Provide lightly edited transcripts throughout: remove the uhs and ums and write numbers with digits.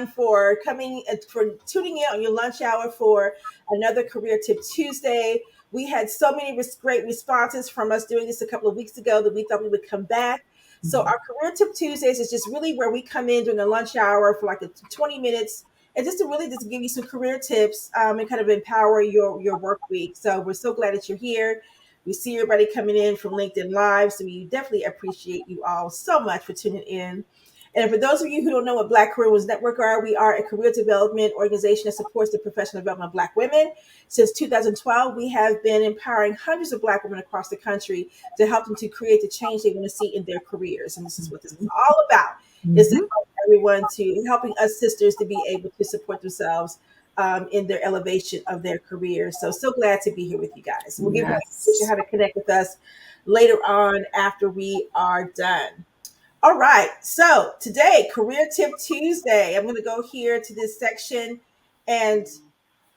everyone for coming and for tuning in on your lunch hour for another Career Tip Tuesday. We had so many great responses from us doing this a couple of weeks ago that we thought we would come back. So our Career Tip Tuesdays is just really where we come in during the lunch hour for like 20 minutes and just to really just give you some career tips and kind of empower your work week. So we're so glad that you're here. We see everybody coming in from LinkedIn Live, so we definitely appreciate you all so much for tuning in. And for those of you who don't know what Black Career Women's Network are, we are a career development organization that supports the professional development of Black women. Since 2012, we have been empowering hundreds of Black women across the country to help them to create the change they want to see in their careers. And this is what this is all about, is to help everyone to helping us sisters to be able to support themselves in their elevation of their careers. So glad to be here with you guys. We'll give you information how to connect with us later on after we are done. All right. So today, Career Tip Tuesday, I'm going to go here to this section and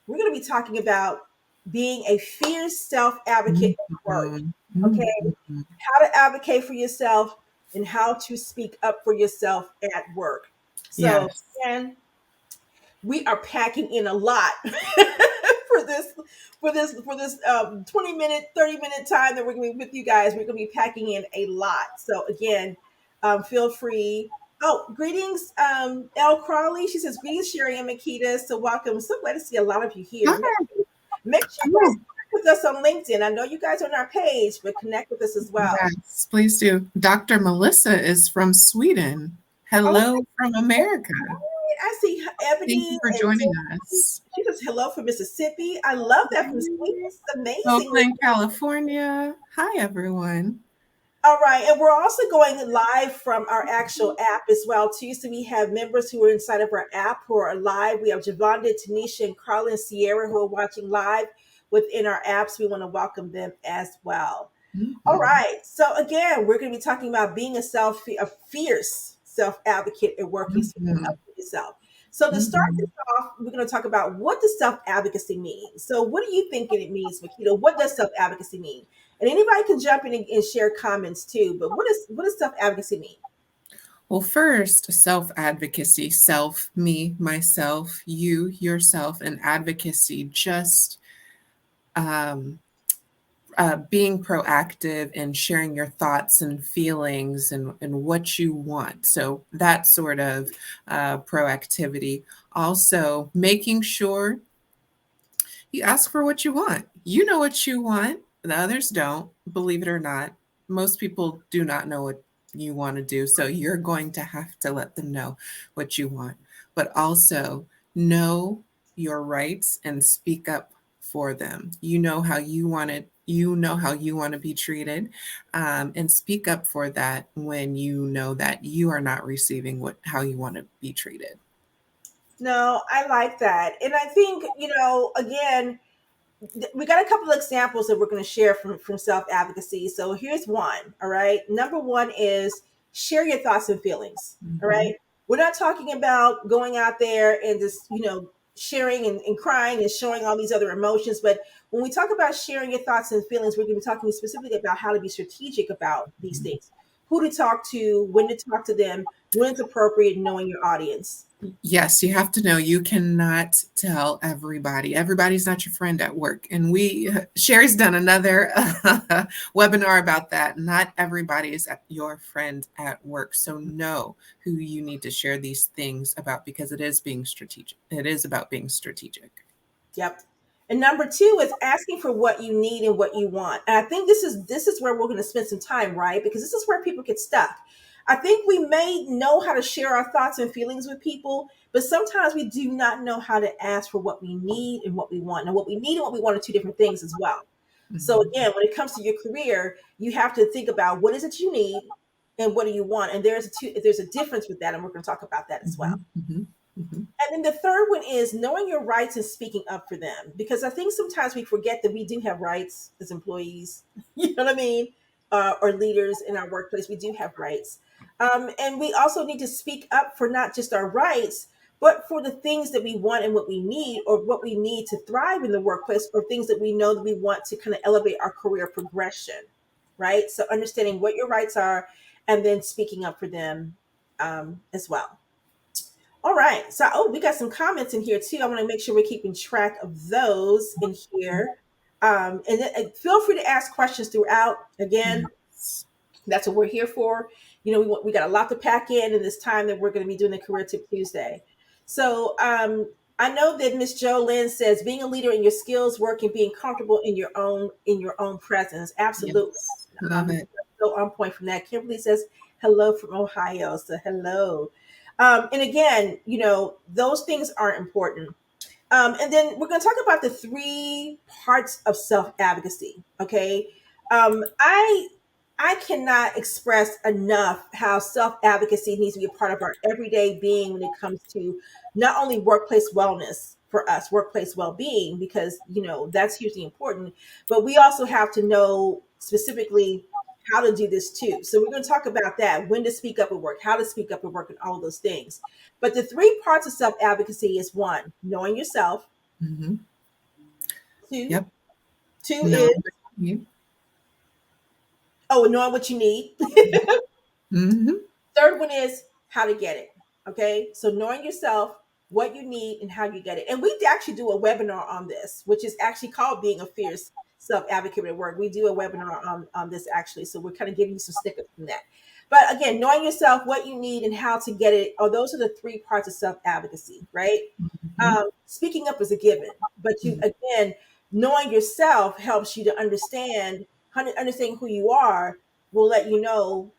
we're going to be talking about being a fierce self-advocate at work. Okay. How to advocate for yourself and how to speak up for yourself at work. So, again, we are packing in a lot for this 20-minute, 30-minute time that we're going to be with you guys. We're going to be packing in a lot. So again, feel free. Oh, greetings, Elle Crawley. She says, greetings, Sherry and Makita. So welcome. So glad to see a lot of you here. Make sure you guys connect with us on LinkedIn. I know you guys are on our page, but connect with us as well. Yes, please do. Dr. Melissa is from Sweden. Hello from America. I see Ebony. Thank you for joining us. She says hello from Mississippi. I love that from Sweden. It's amazing. Oakland, California. Hi, everyone. All right. And we're also going live from our actual app as well, too. So we have members who are inside of our app who are live. We have Javonda, Tanisha, and Carla and Sierra who are watching live within our apps. We want to welcome them as well. All right. So again, we're going to be talking about being a fierce self-advocate and working up for yourself. So to start this off, we're going to talk about what does self-advocacy mean? So what do you think it means, Makita? What does self-advocacy mean? And anybody can jump in and share comments too. But what does self-advocacy mean? Well, first, self-advocacy, self, me, myself, you, yourself, and advocacy, just being proactive and sharing your thoughts and feelings and what you want. So that sort of proactivity. Also, making sure you ask for what you want. You know what you want. The others don't, believe it or not. Most people do not know what you want to do. So you're going to have to let them know what you want. But also know your rights and speak up for them. You know how you want it. You know how you want to be treated, and speak up for that when you know that you are not receiving how you want to be treated. No, I like that. And I think, again, we got a couple of examples that we're going to share from self-advocacy. So here's one. All right. Number one is share your thoughts and feelings. All right. We're not talking about going out there and just, sharing and crying and showing all these other emotions. But when we talk about sharing your thoughts and feelings, we're going to be talking specifically about how to be strategic about these things, who to talk to, when to talk to them, when it's appropriate, knowing your audience. Yes, you have to know you cannot tell everybody. Everybody's not your friend at work. And Sherry's done another webinar about that. Not everybody is your friend at work. So know who you need to share these things about because it is being strategic. It is about being strategic. Yep. And number two is asking for what you need and what you want. And I think this is where we're going to spend some time, right? Because this is where people get stuck. I think we may know how to share our thoughts and feelings with people, but sometimes we do not know how to ask for what we need and what we want. And what we need and what we want are two different things as well. So again, when it comes to your career, you have to think about what is it you need and what do you want. And there's a difference with that. And we're going to talk about that as well. And then the third one is knowing your rights and speaking up for them. Because I think sometimes we forget that we do have rights as employees, you know what I mean? Or leaders in our workplace, we do have rights. And we also need to speak up for not just our rights, but for the things that we want and what we need, or what we need to thrive in the workplace, or things that we know that we want to kind of elevate our career progression, right? So understanding what your rights are and then speaking up for them as well. All right. So, oh, we got some comments in here too. I want to make sure we're keeping track of those in here. And then, feel free to ask questions throughout. Again, Yes. that's what we're here for. We got a lot to pack in this time that we're going to be doing the Career Tip Tuesday. So, I know that Miss Jo Lynn says being a leader in your skills, work, and being comfortable in your own presence. Absolutely. Yes. Love This it. is so on point from that. Kimberly says hello from Ohio. So hello. And again, those things are important. And then we're going to talk about the three parts of self advocacy. Okay, I cannot express enough how self advocacy needs to be a part of our everyday being when it comes to not only workplace wellness for us, workplace well being, because that's hugely important, but we also have to know specifically how to do this too. So we're going to talk about that: when to speak up at work, how to speak up at work, and all of those things. But the three parts of self advocacy is one, knowing yourself. Hmm. Two, Yep. two No. is knowing what you need. Mm-hmm. Third one is how to get it. Okay. So knowing yourself, what you need, and how you get it. And we actually do a webinar on this, which is actually called Being a Fierce Self Advocate at Work. We do a webinar on this actually. So we're kind of giving you some snippets from that. But again, knowing yourself, what you need, and how to get it, those are the three parts of self advocacy, right? Hmm. Speaking up is a given, but you, again, knowing yourself helps you to understanding who you are will let you know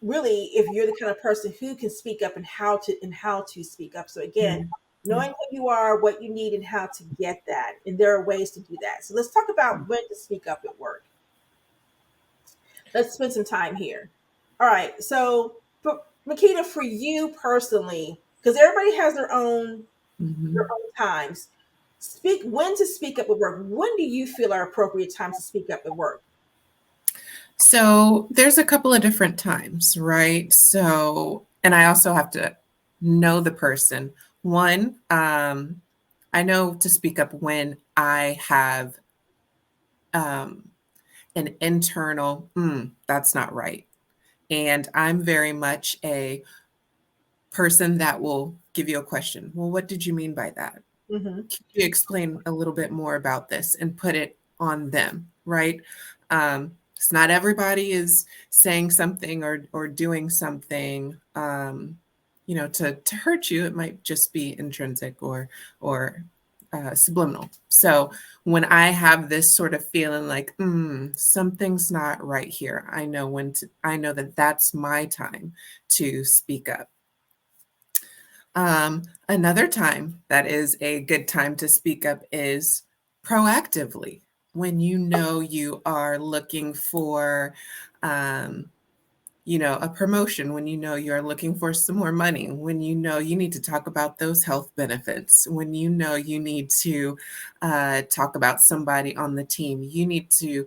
really if you're the kind of person who can speak up and how to speak up. So again, knowing who you are, what you need, and how to get that, and there are ways to do that. So let's talk about when to speak up at work. Let's spend some time here. All right, so for Makita, for you personally, because everybody has their Hmm. own times, speak when to speak up at work. When do you feel are appropriate times to speak up at work? So there's a couple of different times, right? So, and I also have to know the person. One, I know to speak up when I have an internal, that's not right. And I'm very much a person that will give you a question. Well, what did you mean by that? Hmm. Could you explain a little bit more about this and put it on them, right? It's not everybody is saying something or doing something, to hurt you. It might just be intrinsic or subliminal. So when I have this sort of feeling like something's not right here, I know that that's my time to speak up. Another time that is a good time to speak up is proactively when you know you are looking for, um, a promotion, when you know you're looking for some more money, when you know you need to talk about those health benefits, when you know you need to talk about somebody on the team, you need to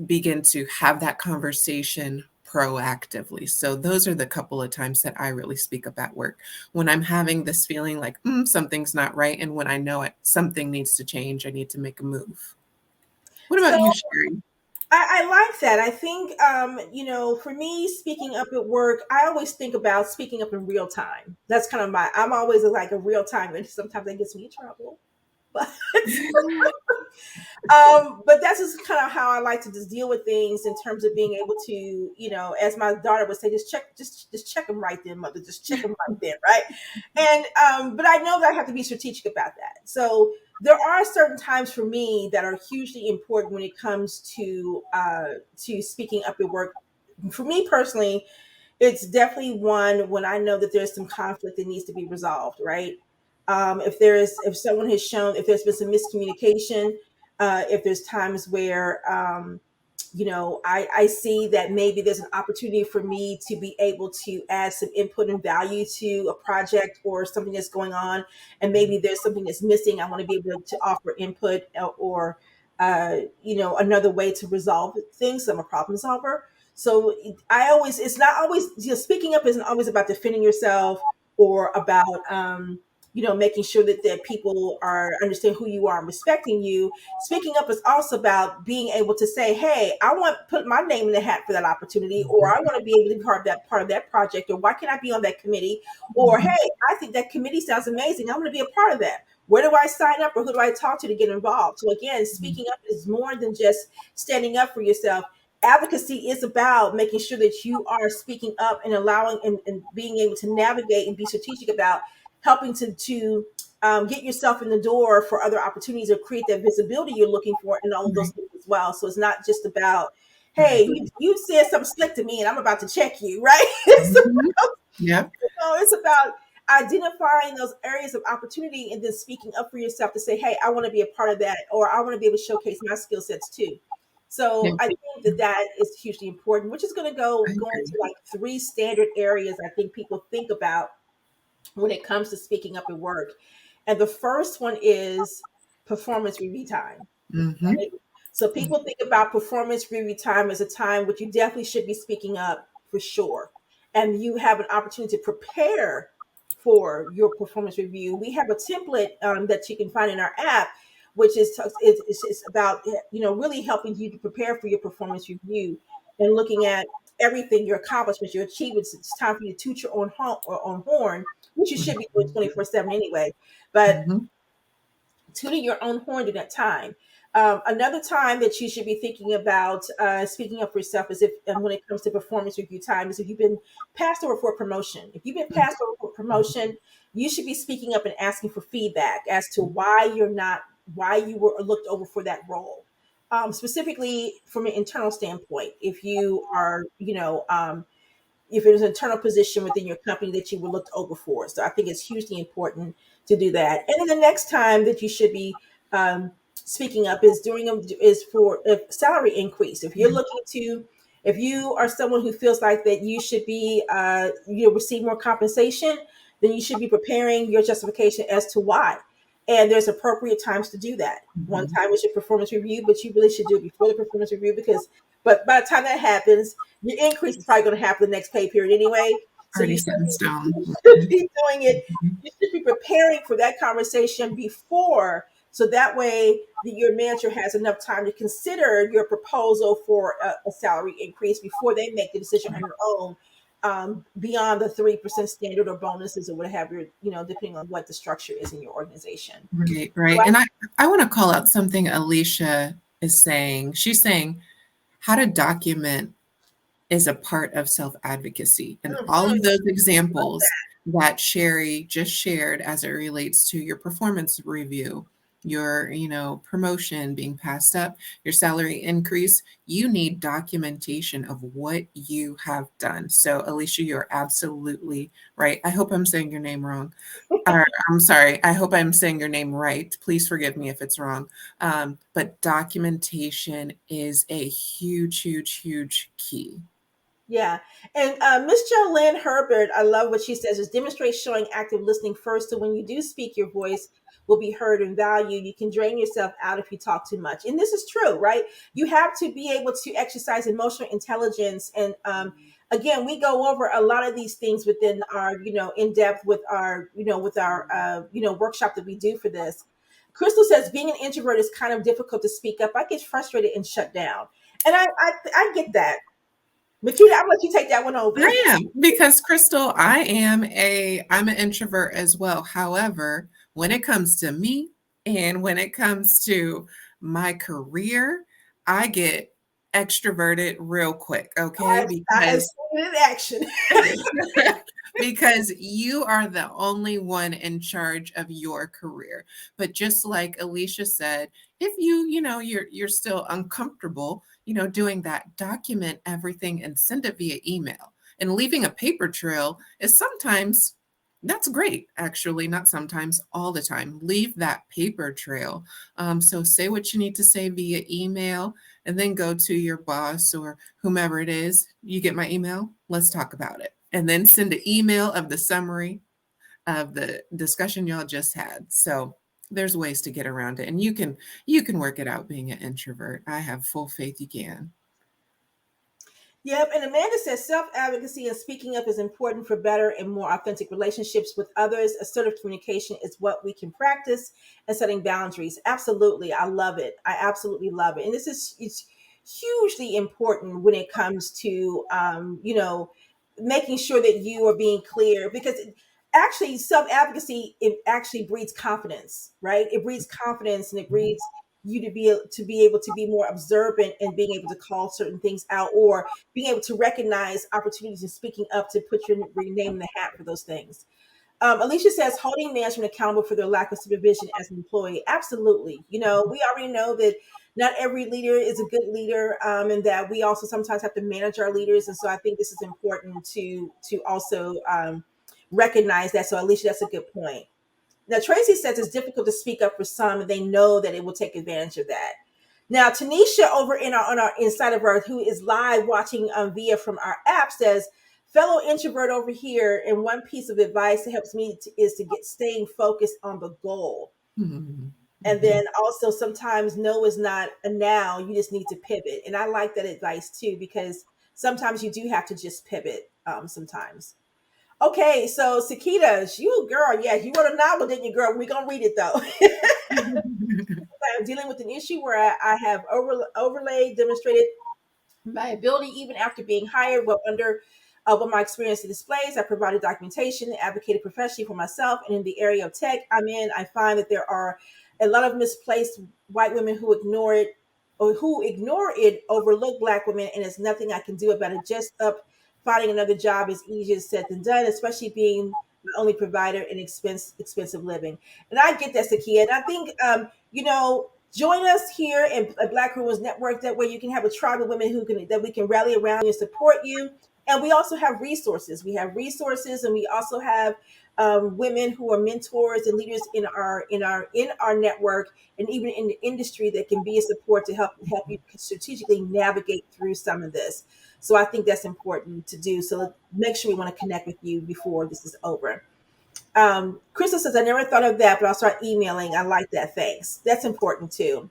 begin to have that conversation proactively. So those are the couple of times that I really speak up at work when I'm having this feeling like something's not right, and when I know something needs to change, I need to make a move. What So about you, Sherry? I like that. I think, for me, speaking up at work, I always think about speaking up in real time. That's kind of I'm always like a real time, and sometimes that gets me in trouble. But but that's just kind of how I like to just deal with things in terms of being able to, as my daughter would say, just check them right then, mother, just check them right then, right? And but I know that I have to be strategic about that. So there are certain times for me that are hugely important when it comes to speaking up at work. For me personally, it's definitely one when I know that there's some conflict that needs to be resolved, right? If someone has shown, if there's been some miscommunication, if there's times where, I see that maybe there's an opportunity for me to be able to add some input and value to a project or something that's going on, and maybe there's something that's missing. I want to be able to offer input or, another way to resolve things. I'm a problem solver. So it's not always, speaking up isn't always about defending yourself or about, making sure that people are understand who you are and respecting you. Speaking up is also about being able to say, hey, I want to put my name in the hat for that opportunity, or I want to be able to be part of that project, or why can I be on that committee? Or hey, Mhm. I think that committee sounds amazing. I want to be a part of that. Where do I sign up, or who do I talk to get involved? So again, speaking up is more than just standing up for yourself. Advocacy is about making sure that you are speaking up and allowing and being able to navigate and be strategic about helping to get yourself in the door for other opportunities or create that visibility you're looking for and all of those Right. things as well. So it's not just about, hey, Right. you said something slick to me and I'm about to check you, right? It's Mhm. Yep. so it's about identifying those areas of opportunity and then speaking up for yourself to say, hey, I want to be a part of that, or I want to be able to showcase my skill sets too. So Yep. I think that is hugely important, which is going to go I into agree. like three standard areas I think people think about when it comes to speaking up at work. And the first one is performance review time. Mhm. Right? So people think about performance review time as a time which you definitely should be speaking up for sure. And you have an opportunity to prepare for your performance review. We have a template that you can find in our app, which is about really helping you to prepare for your performance review and looking at everything, your accomplishments, your achievements. It's time for you to toot your own horn, which you should be doing Mhm. 24/7 anyway. But Mhm. tooting your own horn during that time. Another time that you should be thinking about speaking up for yourself is if, and when it comes to performance review time, is if you've been passed over for a promotion. If you've been passed over for a promotion, you should be speaking up and asking for feedback as to why you were looked over for that role. Specifically from an internal standpoint, if you are, if it was an internal position within your company that you were looked over for. So I think it's hugely important to do that. And then the next time that you should be speaking up is is for a salary increase. If you are someone who feels like that you should be receive more compensation, then you should be preparing your justification as to why. And there's appropriate times to do that. One Mhm. time is your performance review, but you really should do it before the performance review because, but by the time that happens, your increase is probably going to happen the next pay period anyway. So Already you should set in be, stone. you should Mhm. be doing it. Mhm. You should be preparing for that conversation before, so that way your manager has enough time to consider your proposal for a salary increase before they make the decision on their own. Beyond the 3% standard or bonuses or what have you, depending on what the structure is in your organization. Right, right. Right? And I want to call out something Alicia is saying. She's saying how to document is a part of self-advocacy. And all of Mhm. those examples that Sherry just shared as it relates to your performance review, your, promotion being passed up, your salary increase, you need documentation of what you have done. So Alicia, you're absolutely right. I hope I'm saying your name wrong. Or, I'm sorry. I hope I'm saying your name right. Please forgive me if it's wrong. But documentation is a huge, huge, huge key. Yeah. And Miss Jolynn Herbert, I love what she says, is demonstrate showing active listening first. So when you do speak, your voice will be heard and valued. You can drain yourself out if you talk too much. And this is true, right? You have to be able to exercise emotional intelligence. And again, we go over a lot of these things within our, in depth with our, workshop that we do for this. Crystal says being an introvert is kind of difficult to speak up. I get frustrated and shut down. And I get that. Makita, I'm gonna let you take that one over. I am because Crystal, I'm an introvert as well. However, when it comes to me and when it comes to my career, I get extroverted real quick, okay? I have seen it in action. Because you are the only one in charge of your career. But just like Alicia said, if you're still uncomfortable, doing that, document everything and send it via email. And leaving a paper trail is sometimes that's great, actually, not sometimes, all the time. Leave that paper trail. So say what you need to say via email and then go to your boss or whomever it is. You get my email? Let's talk about it. And then send an email of the summary of the discussion y'all just had. So there's ways to get around it. And you can work it out being an introvert. I have full faith you can. Yep, and Amanda says self-advocacy and speaking up is important for better and more authentic relationships with others. Assertive communication is what we can practice and setting boundaries. Absolutely. I love it. I absolutely love it. And this is it's hugely important when it comes to making sure that you are being clear because actually self-advocacy it actually breeds confidence, right? It breeds confidence and it breeds you to be able to be more observant and being able to call certain things out or being able to recognize opportunities and speaking up to put your name in the hat for those things. Alicia says holding management accountable for their lack of supervision as an employee. Absolutely. We already know that not every leader is a good leader, and that we also sometimes have to manage our leaders. And so I think this is important to also recognize that. So Alicia, that's a good point. Now, Tracy says it's difficult to speak up for some, and they know that it will take advantage of that. Now, Tanisha over in our on our Inside of Earth, who is live watching via from our app, says, "Fellow introvert over here, and one piece of advice that helps me is to get staying focused on the goal. Mhm. And Mhm. then also sometimes no is not a now. You just need to pivot." And I like that advice too because sometimes you do have to just pivot. Sometimes. Okay, so Sakita, you a girl, yeah, you wrote a novel, didn't you, girl? We're gonna read it though. I'm dealing with an issue where I have overlaid, demonstrated my ability even after being hired. Well, under what my experience displays, I provided documentation, advocated professionally for myself, and in the area of tech I'm in, I find that there are a lot of misplaced white women who ignore it or who ignore it, overlook Black women, and there's nothing I can do about it. Just up finding another job is easier said than done, especially being the only provider in expensive living. And I get that, Sakia. And I think join us here in a Black Women's Network. That way you can have a tribe of women that we can rally around and support you. And we also have resources. We have resources, and we also have women who are mentors and leaders in our network, and even in the industry that can be a support to help you strategically navigate through some of this. So I think that's important to do. So make sure we want to connect with you before this is over. Crystal says, I never thought of that, but I'll start emailing. I like that. Thanks. That's important too.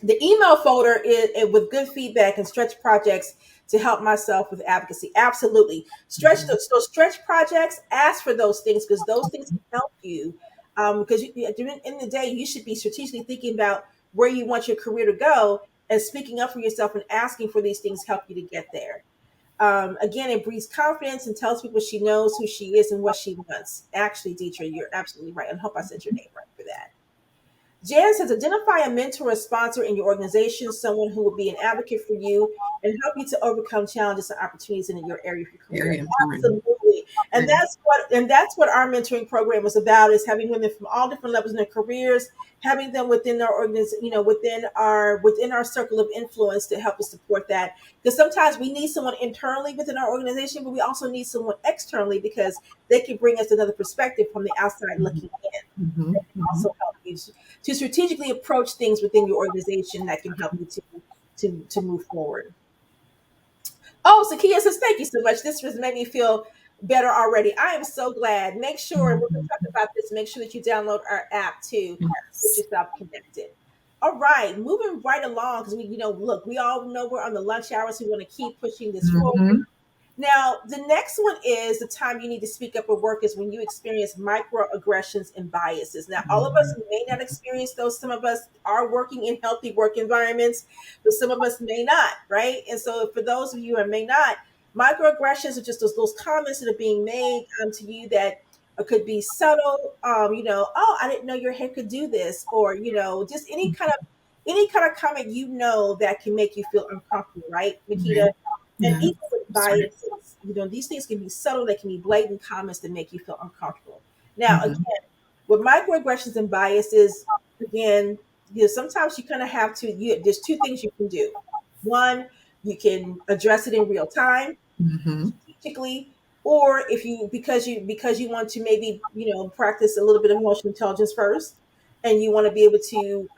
The email folder is with good feedback and stretch projects to help myself with advocacy. Absolutely. Stretch those stretch projects, ask for those things because those things can help you. Because at the end of the day, you should be strategically thinking about where you want your career to go and speaking up for yourself and asking for these things help you to get there. Again, it breeds confidence and tells people she knows who she is and what she wants. Actually, Deidre, you're absolutely right. I hope I said your name right for that. Jan says, identify a mentor or sponsor in your organization, someone who will be an advocate for you and help you to overcome challenges and opportunities in your area of your career. Very important. Absolutely. And Very. that's what our mentoring program is about, is having women from all different levels in their careers, having them within our organization, within our circle of influence to help us support that. Because sometimes we need someone internally within our organization, but we also need someone externally because they can bring us another perspective from the outside Mhm. looking in. Mhm. Mhm. Also help you to strategically approach things within your organization that can help you to move forward. Oh, Sakia says, thank you so much. This has made me feel better already. I am so glad. Make sure, and we're going to Mhm. talk about this, make sure that you download our app too to get Yes. yourself connected. All right, moving right along because look, we all know we're on the lunch hours. We want to keep pushing this forward. Mhm. Now, the next one is the time you need to speak up or work is when you experience microaggressions and biases. Now, all of us Mhm. may not experience those. Some of us are working in healthy work environments, but some of us may not, right? And so, for those of you who may not, microaggressions are just those comments that are being made to you that could be subtle. Oh, I didn't know your hair could do this, or just any kind of comment that can make you feel uncomfortable, right, Nikita? Right. And Yeah. even with That's right. biases, these things can be subtle, they can be blatant comments that make you feel uncomfortable. Now, Mhm. again, with microaggressions and biases, again, sometimes you kind of have to, there's two things you can do. One, you can address it in real time, Mhm. strategically, or if you because you want to maybe practice a little bit of emotional intelligence first, and you want to be able to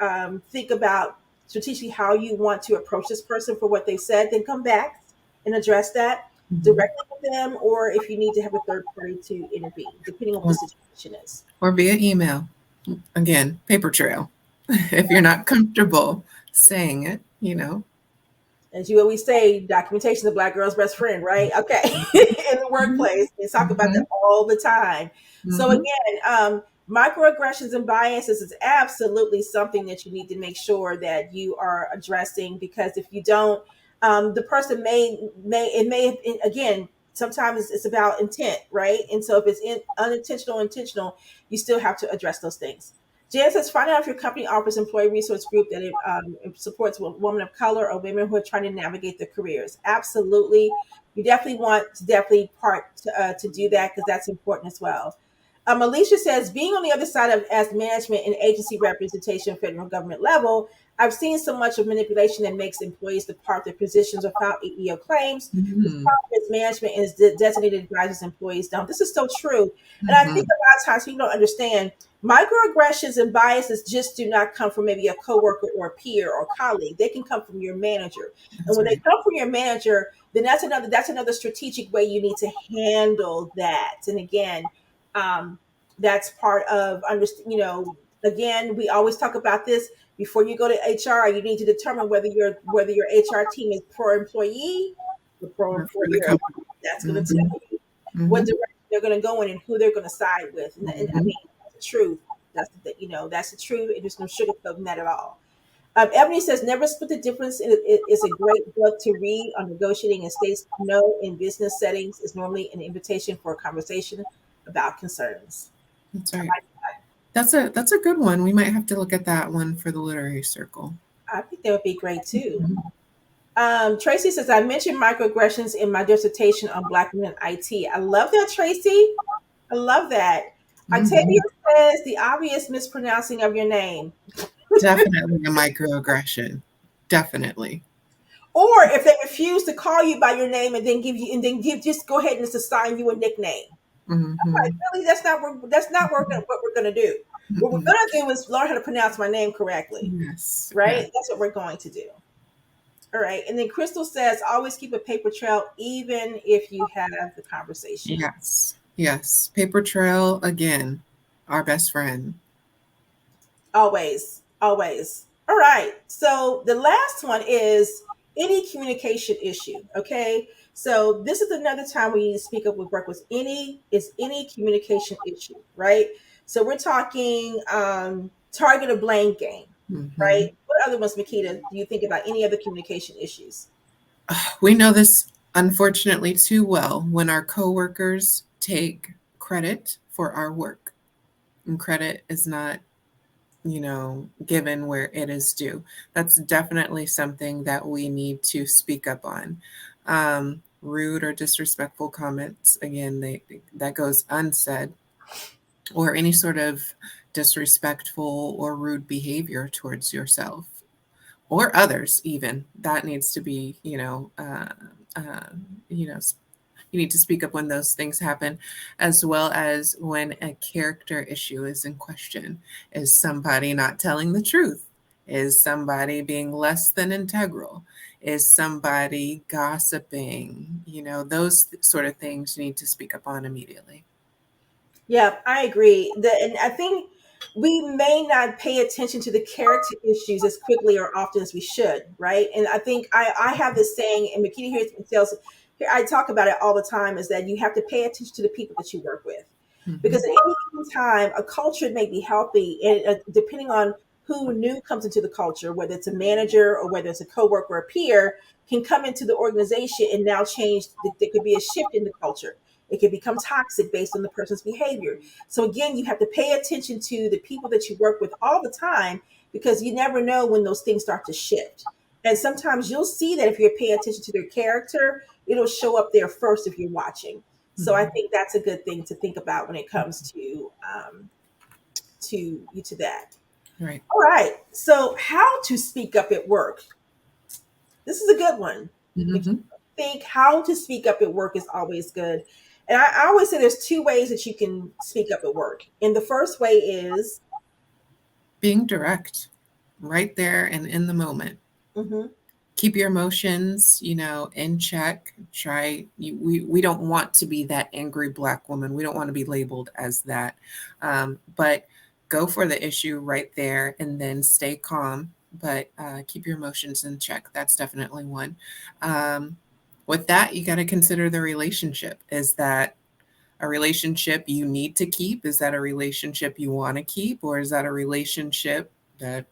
think about strategically how you want to approach this person for what they said, then come back and address that Mhm. directly with them, or if you need to have a third party to intervene, depending on what the Or situation is. or via email. Again, paper trail. If you're not comfortable saying it. As you always say, documentation is a black girl's best friend, right? Okay. In the Mhm. workplace, we talk about that Mhm. all the time. So Mhm. again, microaggressions and biases is absolutely something that you need to make sure that you are addressing, because if you don't, the person again, sometimes it's about intent, right? And so if it's unintentional, intentional, you still have to address those things. Jan says, find out if your company offers employee resource group that it supports women of color or women who are trying to navigate their careers. Absolutely. You definitely want to definitely part to do that, because that's important as well. Alicia says, being on the other side of as management and agency representation at federal government level, I've seen so much of manipulation that makes employees depart their positions or file EEO claims. This Mhm. problem is management and designated advisors employees don't. This is so true. And I think Mhm. a lot of times people don't understand microaggressions and biases just do not come from maybe a coworker or a peer or colleague. They can come from your manager. And That's when they right. come from your manager, then that's another strategic way you need to handle that. And again, um, that's part of again, we always talk about this. Before you go to HR, you need to determine whether your HR team is pro employee or pro Or for the employer. company. That's going to Mhm. tell you what Mhm. direction they're going to go in and who they're going to side with. And I Mhm. mean, that's the truth. That's the truth. And there's no sugarcoating that at all. Ebony says, never split the difference. It is a great book to read on negotiating, and states no in business settings is normally an invitation for a conversation about concerns. That's I right. like that. That's a good one. We might have to look at that one for the literary circle. I think that would be great too. Mhm. Tracy says, I mentioned microaggressions in my dissertation on Black women in IT. I love that, Tracy. I love that. Octavia Mhm. says, the obvious mispronouncing of your name. Definitely a microaggression. Definitely. Or if they refuse to call you by your name and then just go ahead and just assign you a nickname. Like, Mhm. really, that's not what we're gonna do. What we're Mhm. gonna do is learn how to pronounce my name correctly. Yes. Right? Yeah. That's what we're going to do. All right. And then Crystal says, always keep a paper trail, even if you have the conversation. Yes. Yes. Paper trail again. Our best friend. Always. Always. All right. So the last one is any communication issue. Okay. So this is another time we need to speak up with work with any communication issue, right? So we're talking target or blame game, right? Mhm. What other ones, Makita, do you think about any other communication issues? We know this unfortunately too well when our coworkers take credit for our work. And credit is not, given where it is due. That's definitely something that we need to speak up on. Rude or disrespectful comments, again, that goes unsaid, or any sort of disrespectful or rude behavior towards yourself or others, even that needs to be, uh, you know, you need to speak up when those things happen, as well as when a character issue is in question. Is somebody not telling the truth? Is somebody being less than integral? Is somebody gossiping? Those sort of things you need to speak up on immediately. Yeah, I agree. And I think we may not pay attention to the character issues as quickly or often as we should, right? And I think I have this saying, and Makita hears me tells here I talk about it all the time, is that you have to pay attention to the people that you work with, because Mhm. at any given time a culture may be healthy, and depending on who new comes into the culture, whether it's a manager or whether it's a coworker or a peer, can come into the organization and now change. There could be a shift in the culture. It can become toxic based on the person's behavior. So again, you have to pay attention to the people that you work with all the time, because you never know when those things start to shift. And sometimes you'll see that if you're paying attention to their character, it'll show up there first if you're watching. So I Mhm. think that's a good thing to think about when it comes to that. Right. All right. So how to speak up at work. This is a good one. Mhm. Think how to speak up at work is always good. And I always say there's two ways that you can speak up at work. And the first way is, Being direct, right there and in the moment. mhm, Keep your emotions, in check. We don't want to be that angry black woman. We don't want to be labeled as that. But go for the issue right there and then stay calm. but keep your emotions in check. That's definitely one. Um, with that, you got to consider the relationship. Is that a relationship you need to keep? Is that a relationship you want to keep? Or is that a relationship that,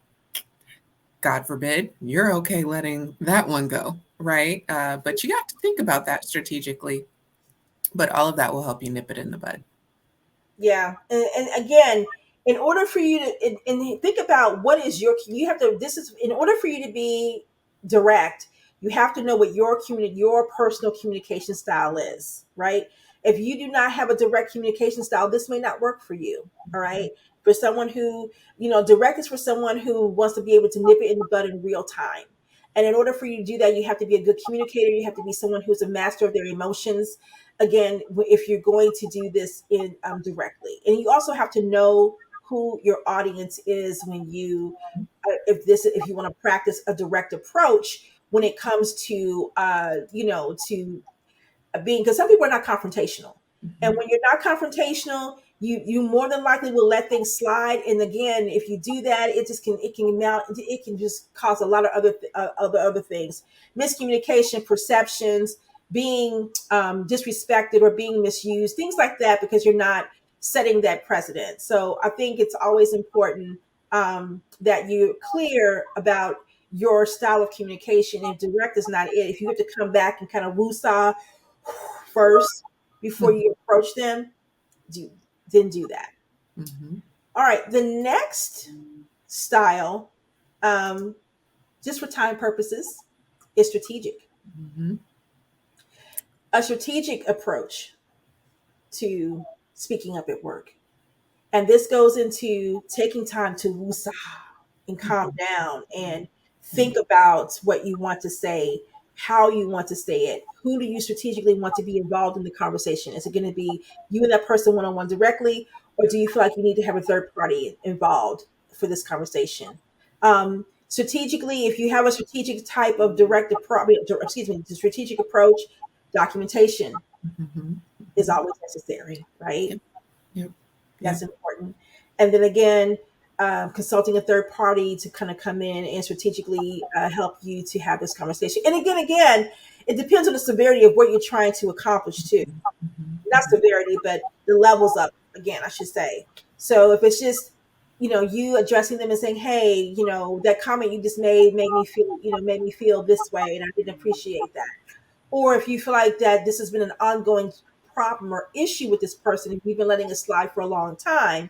God forbid, you're okay letting that one go, right? But you have to think about that strategically. But all of that will help you nip it in the bud. Yeah, and again, in order for you to and think about what is your, you have to, this is in order for you to be direct, you have to know what your personal communication style is, right? If you do not have a direct communication style, this may not work for you. All right. For someone who, direct is for someone who wants to be able to nip it in the bud in real time. And in order for you to do that, you have to be a good communicator. You have to be someone who's a master of their emotions, again, if you're going to do this in directly. And you also have to know who your audience is when you, if you want to practice a direct approach when it comes to to being, because some people are not confrontational, and Mhm. when you're not confrontational, you more than likely will let things slide. And again, if you do that, it can just cause a lot of other things, miscommunication, perceptions, being disrespected or being misused, things like that, because you're not setting that precedent. So I think it's always important that you're clear about your style of communication. And direct is not it. If you have to come back and kind of woo-saw first before Mhm. you approach them, do then do that. Mhm. All right, the next style, um, just for time purposes, is strategic. Mhm. A strategic approach to speaking up at work. And this goes into taking time to woosah and calm Mhm. down and Mhm. think about what you want to say, how you want to say it, who do you strategically want to be involved in the conversation? Is it going to be you and that person one on one directly, or do you feel like you need to have a third party involved for this conversation? Strategically, if you have a strategic type of the strategic approach, documentation Mhm. is Mhm. always necessary, right? Yep. Yep. Yep. That's important. And then again, consulting a third party to kind of come in and strategically help you to have this conversation. And again, it depends on the severity of what you're trying to accomplish too. Mhm. Not severity, but the levels up. Again, I should say. So if it's just you addressing them and saying, "Hey, that comment you just made me feel this way, and I didn't appreciate that." Or if you feel like that this has been an ongoing problem or issue with this person, and you've been letting it slide for a long time,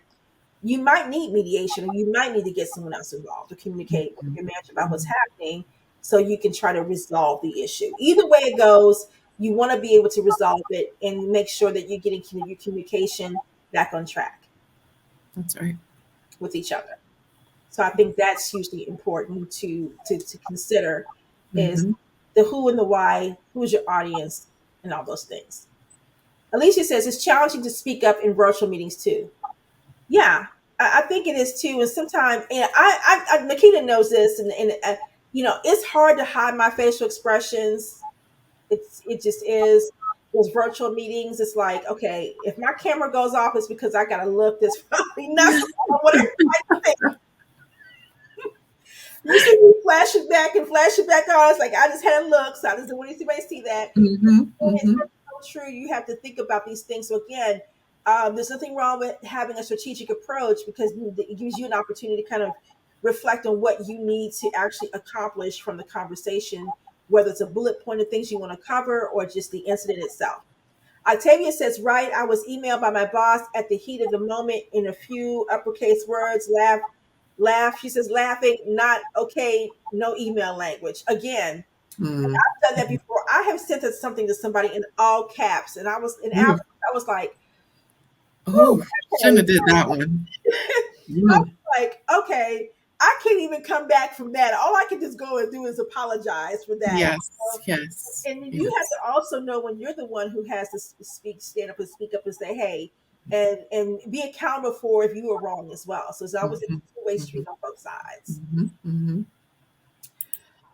you might need mediation, or you might need to get someone else involved to communicate with Mhm. your manager about what's happening, so you can try to resolve the issue. Either way it goes, you want to be able to resolve it and make sure that you're getting your communication back on track That's right. with each other. So I think that's hugely important to consider, is Mhm. the who and the why, who is your audience, and all those things. Alicia says it's challenging to speak up in virtual meetings too. Yeah, I think it is too. And sometimes, and Nikita knows this, and it's hard to hide my facial expressions. It just is. Those virtual meetings, it's like, okay, if my camera goes off, it's because I got to look this probably not because I don't want everybody to think. You see me flash it back and flash it back on. It's like I just had a look, so I just don't want anybody to see that. Mhm. It's Mhm. so true. You have to think about these things. So again, there's nothing wrong with having a strategic approach, because it gives you an opportunity to kind of reflect on what you need to actually accomplish from the conversation, whether it's a bullet point of things you want to cover or just the incident itself. Octavia says, right, I was emailed by my boss at the heat of the moment in a few uppercase words, laugh. She says, laughing, not okay, no email language. Again, Mm. I've done that before. I have sent something to somebody in all caps, and I was in Ooh. after I was like, "Whew, Oh, shouldn't okay." have did that one. I Mm. was like, "Okay, I can't even come back from that. All I can just go and do is apologize for that." Yes. Yes. And you have Yes. to also know when you're the one who has to stand up and speak up and say, "Hey," and be accountable for if you were wrong as well. So it's always a Mhm. two-way street Mhm. on both sides. Mhm. Mhm.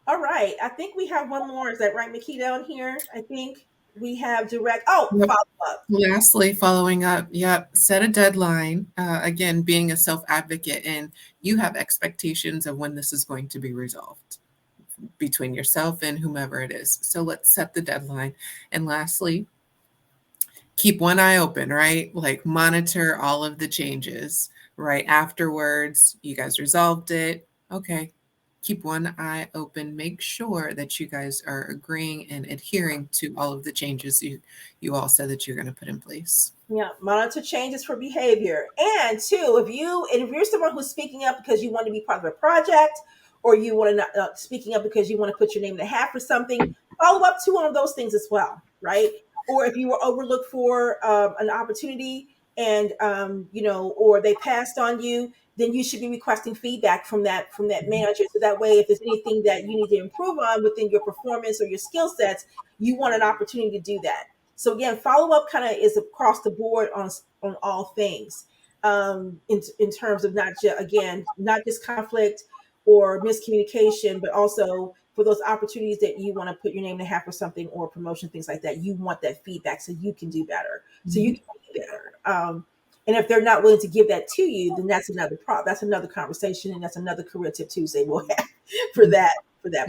All right, I think we have one more. Is that right, Makita, on here? I think. We have direct, Yep. follow up. Lastly, following up, yep, set a deadline. Again, being a self advocate, and you have expectations of when this is going to be resolved between yourself and whomever it is. So let's set the deadline. And lastly, keep one eye open, right? Like monitor all of the changes, right? Afterwards, you guys resolved it. Okay. Keep one eye open. Make sure that you guys are agreeing and adhering to all of the changes you all said that you're going to put in place. Yeah, monitor changes for behavior. And two, if you're someone who's speaking up because you want to be part of a project, or you want to not speaking up because you want to put your name in the hat for something, follow up to one of those things as well, right? Or if you were overlooked for an opportunity, and or they passed on you, then you should be requesting feedback from that manager. So that way, if there's anything that you need to improve on within your performance or your skill sets, you want an opportunity to do that. So again, follow up kind of is across the board on all things, in terms of not just conflict or miscommunication, but also for those opportunities that you want to put your name in the hat for something, or promotion, things like that. You want that feedback so you can do better, so you Mhm. can be better. And if they're not willing to give that to you, then that's another That's another conversation, and that's another career tip Tuesday we'll have for that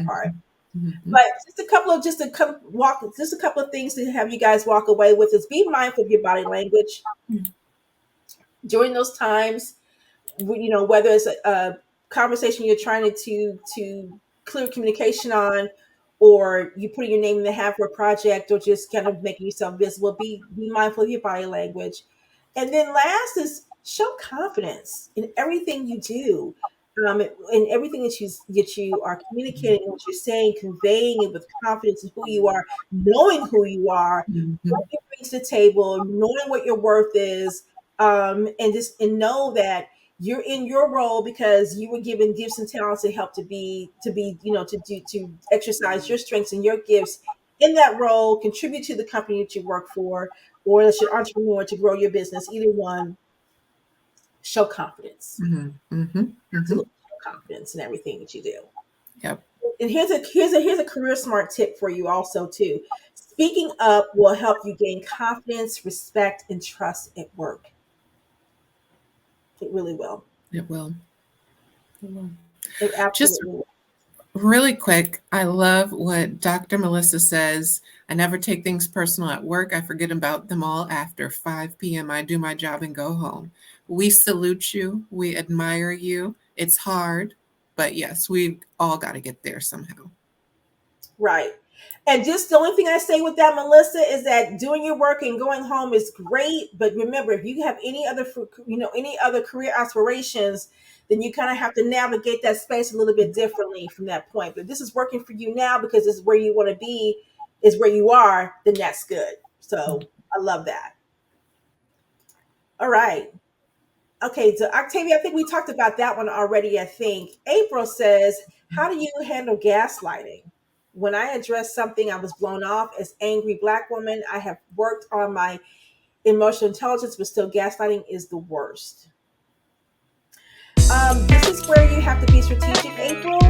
part. Mhm. Mhm. But just a couple of things to have you guys walk away with is be mindful of your body language during those times. Whether it's a conversation you're trying to clear communication on, or you putting your name in the hat for a project, or just kind of making yourself visible. Be mindful of your body language. And then last is show confidence in everything you do. In everything that you are communicating, what you're saying, conveying it with confidence in who you are, knowing who you are, what Mhm. you bring to the table, knowing what your worth is, and know that you're in your role because you were given gifts and talents to help to exercise your strengths and your gifts in that role, contribute to the company that you work for, or as your entrepreneur to grow your business. Either one, show confidence. Mhm. Mhm. Mhm. Absolutely, show confidence in everything that you do. Yep. And here's a career smart tip for you also too. Speaking up will help you gain confidence, respect, and trust at work. It really will. It will. It will. It Just absolutely will. really quick, I love what Dr. Melissa says. I never take things personal at work. I forget about them all after 5 p.m. I do my job and go home. We salute you. We admire you. It's hard, but yes, we all got to get there somehow. Right. And just the only thing I say with that, Melissa, is that doing your work and going home is great. But remember, if you have any other career aspirations, then you kind of have to navigate that space a little bit differently from that point. But this is working for you now because it's where you want to be, is where you are. Then that's good. So I love that. All right. Okay, so Octavia, I think we talked about that one already. I think April says, how do you handle gaslighting? When I address something, I was blown off as angry Black woman. I have worked on my emotional intelligence, but still, gaslighting is the worst. This is where you have to be strategic, April,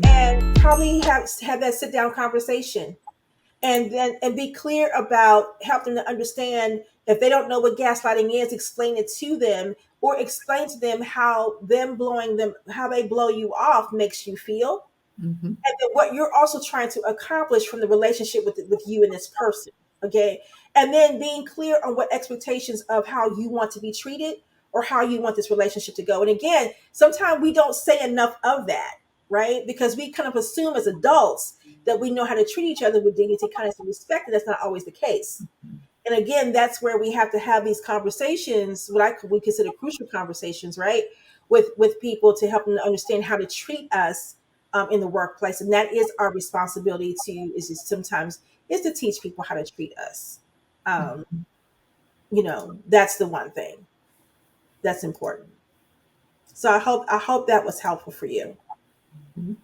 and probably have that sit down conversation, and be clear about help them to understand. If they don't know what gaslighting is, explain it to them, or explain to them how they blow you off makes you feel, Mhm. and then what you're also trying to accomplish from the relationship with you and this person. Okay, and then being clear on what expectations of how you want to be treated, or how you want this relationship to go. And again, sometimes we don't say enough of that, right? Because we kind of assume as adults that we know how to treat each other with dignity, kindness, and respect, and that's not always the case. And again, that's where we have to have these conversations, we consider crucial conversations, right, with people, to help them to understand how to treat us, in the workplace. And that is our responsibility to is just sometimes is to teach people how to treat us. um, that's the one thing that's important. So I hope that was helpful for you. Mhm.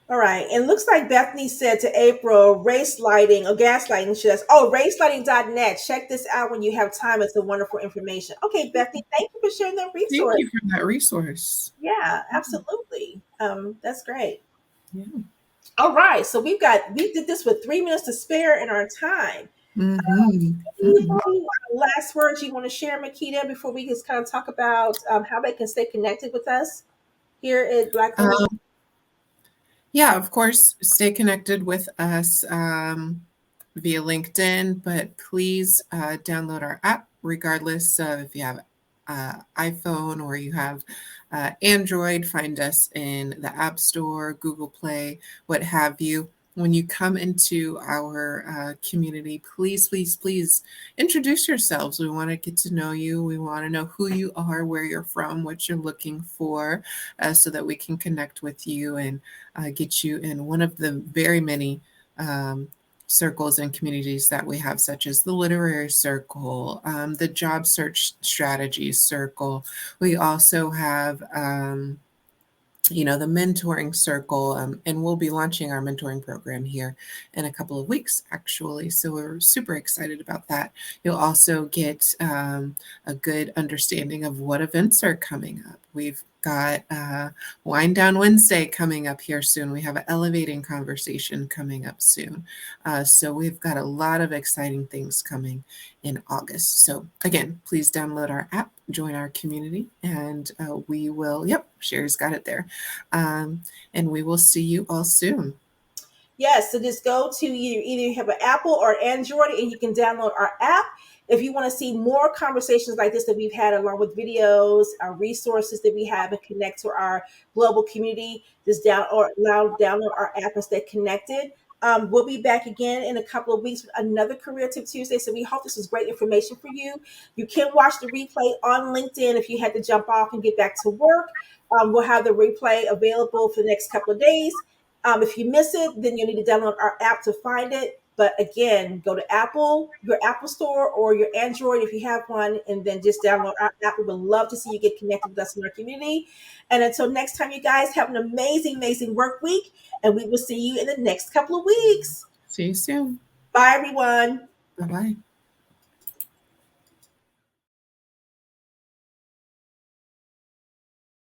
All right. And looks like Bethany said to April, race lighting or gaslighting. She says, oh, racelighting.net. Check this out when you have time. It's a wonderful information. Okay, Bethany, thank you for sharing that Thank resource. you for that resource. Yeah, absolutely. That's great. Yeah. All right, so we did this with 3 minutes to spare in our time. Mhm. Any last words you want to share, Makita, before we just kind of talk about how they can stay connected with us here at Black Women's? Um, yeah, of course, stay connected with us via LinkedIn, but please download our app, regardless of if you have iPhone or you have Android. Find us in the App Store, Google Play, what have you. When you come into our community, please, please, please introduce yourselves. We want to get to know you. We want to know who you are, where you're from, what you're looking for, so that we can connect with you and get you in one of the very many um, circles and communities that we have, such as the literary circle, the job search strategies circle. We also have the mentoring circle, and we'll be launching our mentoring program here in a couple of weeks, actually. So we're super excited about that. You'll also get a good understanding of what events are coming up. We've got Wind Down Wednesday coming up here soon. We have an elevating conversation coming up soon. So we've got a lot of exciting things coming in August. So again, please download our app, join our community, and we will, yep, Sherry's got it there. And we will see you all soon. Yes, so just go to either you have an Apple or Android, and you can download our app. If you want to see more conversations like this that we've had, along with videos, our resources that we have, and connect to our global community, just download our app and stay connected. We'll be back again in a couple of weeks with another Career Tip Tuesday. So we hope this was great information for you. You can watch the replay on LinkedIn if you had to jump off and get back to work. We'll have the replay available for the next couple of days. If you miss it, then you need to download our app to find it. But again, go to your Apple Store, or your Android if you have one, and then just download our app. We would love to see you get connected with us in our community. And until next time, you guys have an amazing, amazing work week, and we will see you in the next couple of weeks. See you soon. Bye, everyone. Bye bye.